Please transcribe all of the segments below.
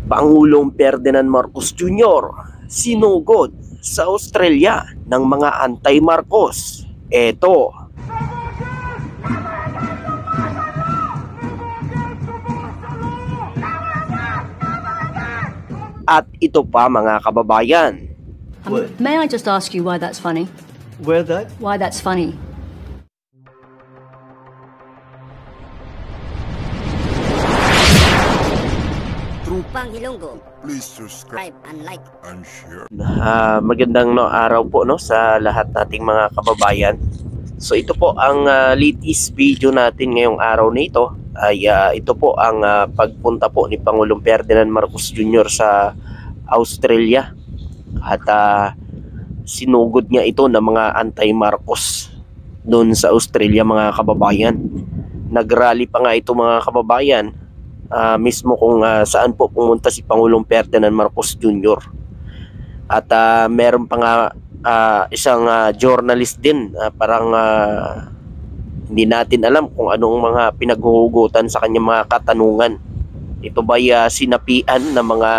Pangulong Ferdinand Marcos Jr. sinugod sa Australia ng mga anti-Marcos. Eto. At ito pa mga kababayan. May I just ask you why that's funny? Why that's funny? Trumpang Ilonggo. Please subscribe and like and share. Magandang araw po sa lahat nating mga kababayan. So ito po ang latest video natin ngayong araw na ito. Ito po ang pagpunta po ni Pangulong Ferdinand Marcos Jr. sa Australia. At sinugod niya ito ng mga anti-Marcos doon sa Australia mga kababayan. Nagrally pa nga ito mga kababayan mismo kung saan po pumunta si Pangulong Ferdinand Marcos Jr. At meron pa nga isang journalist din, parang hindi natin alam kung anong mga pinaghuhugutan sa kanyang mga katanungan. Ito ba'y sinapian ng mga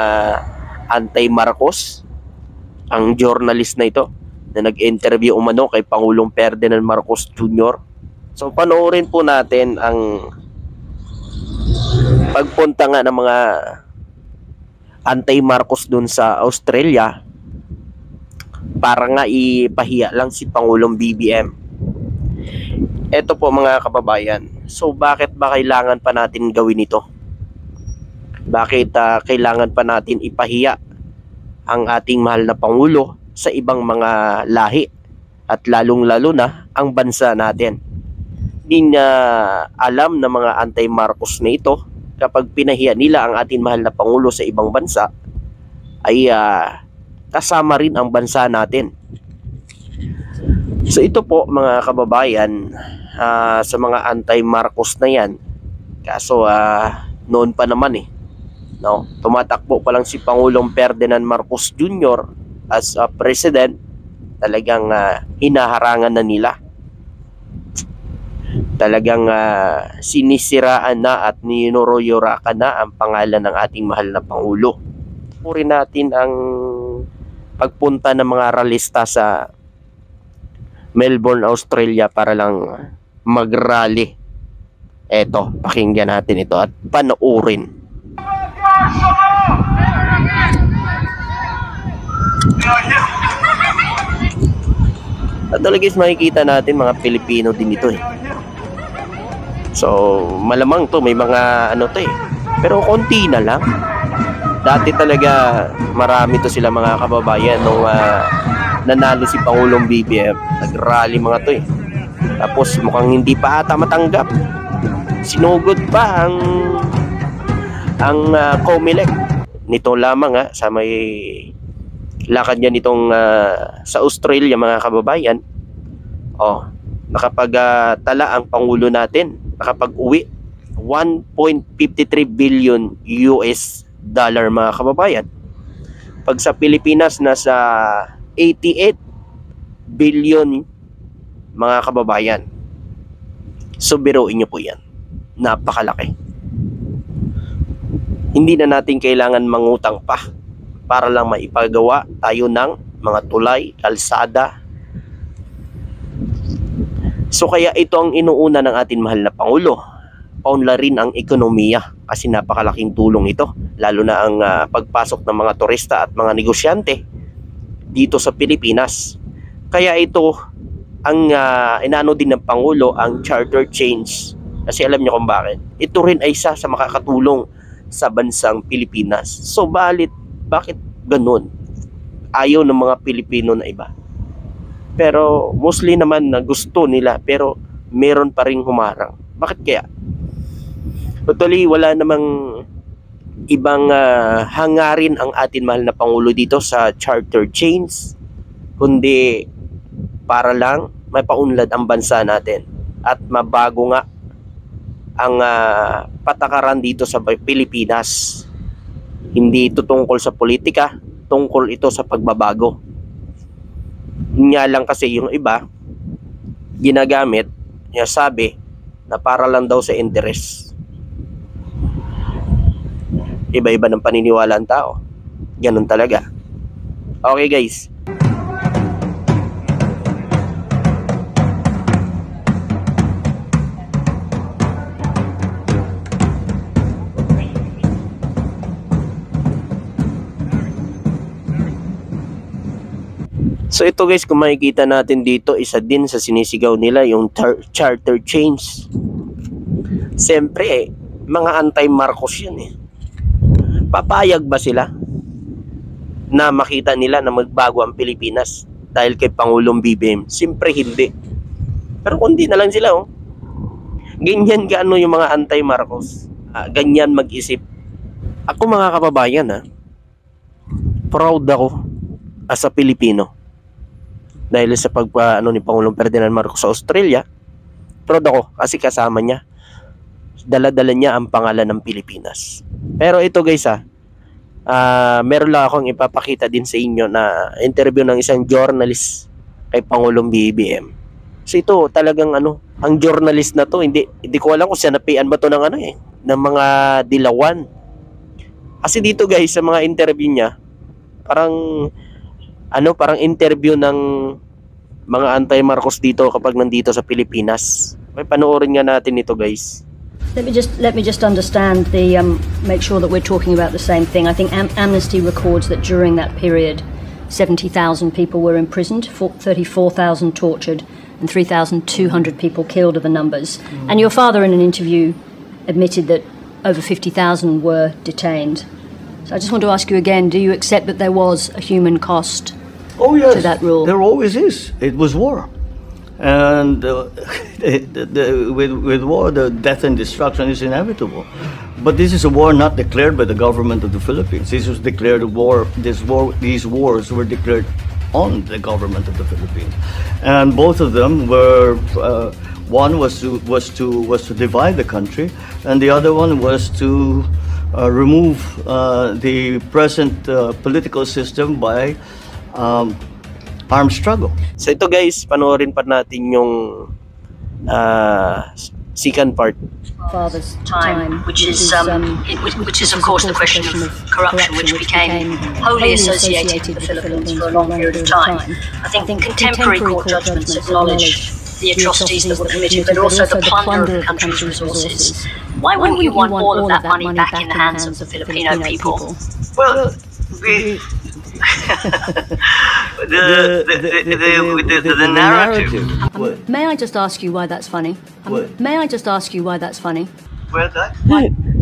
anti-Marcos ang journalist na ito na nag-interview umano kay Pangulong Ferdinand Marcos Jr. So panoorin po natin ang pagpunta nga ng mga anti-Marcos dun sa Australia para nga ipahiya lang si Pangulong BBM. Ito po mga kababayan. So bakit ba kailangan pa natin gawin ito? Bakit kailangan pa natin ipahiya ang ating mahal na Pangulo sa ibang mga lahi at lalong-lalo na ang bansa natin? Hindi na alam ng mga anti-Marcos na ito kapag pinahiya nila ang ating mahal na Pangulo sa ibang bansa ay kasama rin ang bansa natin. So ito po mga kababayan, sa mga anti-Marcos na yan, kaso noon pa naman tumatakbo pa lang si Pangulong Ferdinand Marcos Jr. as president, talagang hinaharangan na nila. Talagang sinisiraan na at ninuroyorakan na ang pangalan ng ating mahal na Pangulo. Puri natin ang pagpunta ng mga ralista sa Melbourne, Australia para lang mag-rally. Eto, pakinggan natin ito at panoorin. At talaga makikita natin mga Pilipino din ito So malamang to may mga pero konti na lang. Dati talaga marami to sila mga kababayan nung nanalo si Pangulong BBM. Nag-rally mga to Tapos mukhang hindi pa ata matanggap. Sinugod pa ang COMELEC. Nito lamang sa may lakad niya nitong sa Australia mga kababayan. Nakapagtala ang Pangulo natin. Nakapag-uwi 1.53 billion US dollar mga kababayan. Pag sa Pilipinas nasa 88 billion mga kababayan. So biruin nyo po yan. Napakalaki. Hindi na natin kailangan mangutang pa para lang maipagawa tayo ng mga tulay, kalsada. So kaya ito ang inuuna ng ating mahal na Pangulo. Paunlarin ang ekonomiya kasi napakalaking tulong ito. Lalo na ang pagpasok ng mga turista at mga negosyante dito sa Pilipinas. Kaya ito ang inaano din ng Pangulo, ang charter change. Kasi alam niyo kung bakit. Ito rin ay isa sa makakatulong sa bansang Pilipinas. So bakit ganun? Ayaw ng mga Pilipino na iba. Pero mostly naman na gusto nila, pero meron pa ring humarang. Bakit kaya? Totally wala namang ibang hangarin ang atin mahal na Pangulo dito sa charter change, kundi para lang mapaunlad ang bansa natin at mabago nga ang patakaran dito sa Pilipinas. Hindi ito tungkol sa politika, tungkol ito sa pagbabago. Nga lang kasi yung iba ginagamit, sabi na para lang daw sa interest. Iba-iba ng paniniwala ang tao. Ganun talaga. Okay guys. So ito guys, kung makikita natin dito, isa din sa sinisigaw nila yung charter change. Siyempre mga anti-Marcos yun eh. Papayag ba sila na makita nila na magbago ang Pilipinas dahil kay Pangulong BBM? Siyempre hindi. Pero kundi na lang sila oh. Ganyan gaano yung mga anti-Marcos. Ganyan mag-isip. Ako mga kababayan proud ako as a Pilipino. Dahil sa pagpaano ni Pangulong Ferdinand Marcos sa Australia, proud ako kasi kasama niya. Dala-dala niya ang pangalan ng Pilipinas. Pero ito guys meron lang akong ipapakita din sa inyo na interview ng isang journalist kay Pangulong BBM. So ito talagang ang journalist na to, hindi ko alam kung sinapian ba to ng ng mga dilawan. Kasi dito guys sa mga interview niya, parang interview ng mga anti-Marcos dito kapag nandito sa Pilipinas. May panoorin nga natin ito guys. Let me just understand make sure that we're talking about the same thing. I think Amnesty records that during that period 70,000 people were imprisoned, 34,000 tortured, and 3,200 people killed are the numbers. And your father in an interview admitted that over 50,000 were detained. So I just want to ask you again, do you accept that there was a human cost to that rule? There always is. It was war. And with war, the death and destruction is inevitable. But this is a war not declared by the government of the Philippines. This was declared a war. These wars were declared on the government of the Philippines, and both of them were. One was to divide the country, and the other one was to remove the present political system by armed struggle. So ito guys, panoorin pa natin yung second part. Father's time, which is of course the question of corruption, which became wholly associated with the Philippines for a long period of time. I think contemporary court judgments acknowledge the atrocities that were committed, but also the plunder of the country's resources. Why wouldn't you want all of that money back in the hands of the Filipino people? Well, the narrative. May I just ask you why that's funny? May I just ask you why that's funny? Well, that.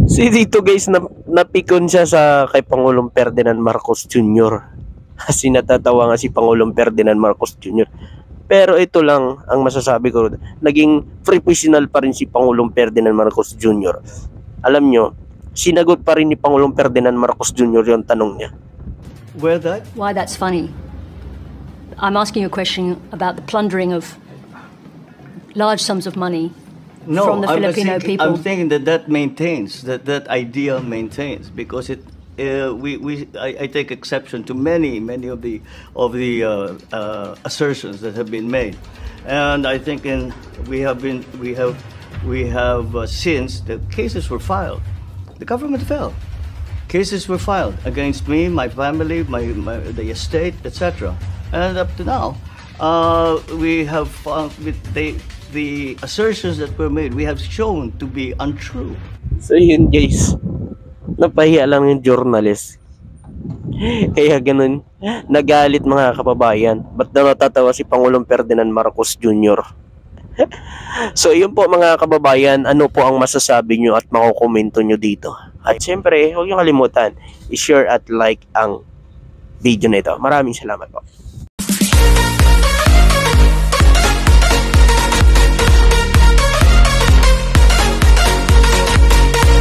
Si dito guys, napikon siya sa kay Pangulong Ferdinand Marcos Jr. Kasi natatawa nga si Pangulong Ferdinand Marcos Jr. Pero ito lang ang masasabi ko, naging professional pa rin si Pangulong Ferdinand Marcos Jr. Alam nyo, sinagot pa rin ni Pangulong Ferdinand Marcos Jr. yung tanong niya. Why that's funny? I'm asking you a question about the plundering of large sums of money from the Filipino people. I'm thinking that maintains, that idea maintains, because I take exception to many of the assertions that have been made, and I think we have since the cases were filed, the government fell. Cases were filed against me, my family, the estate, etc. And up to now, we have found the assertions that were made, we have shown to be untrue. So yun guys, napahiya lang yung journalist. Kaya ganun, nagalit mga kababayan. Ba't na natatawa si Pangulong Ferdinand Marcos Jr.? So yun po mga kababayan, ano po ang masasabi nyo at makukomento nyo dito? At syempre, huwag nyo kalimutan, i-share at like ang video na ito. Maraming salamat po.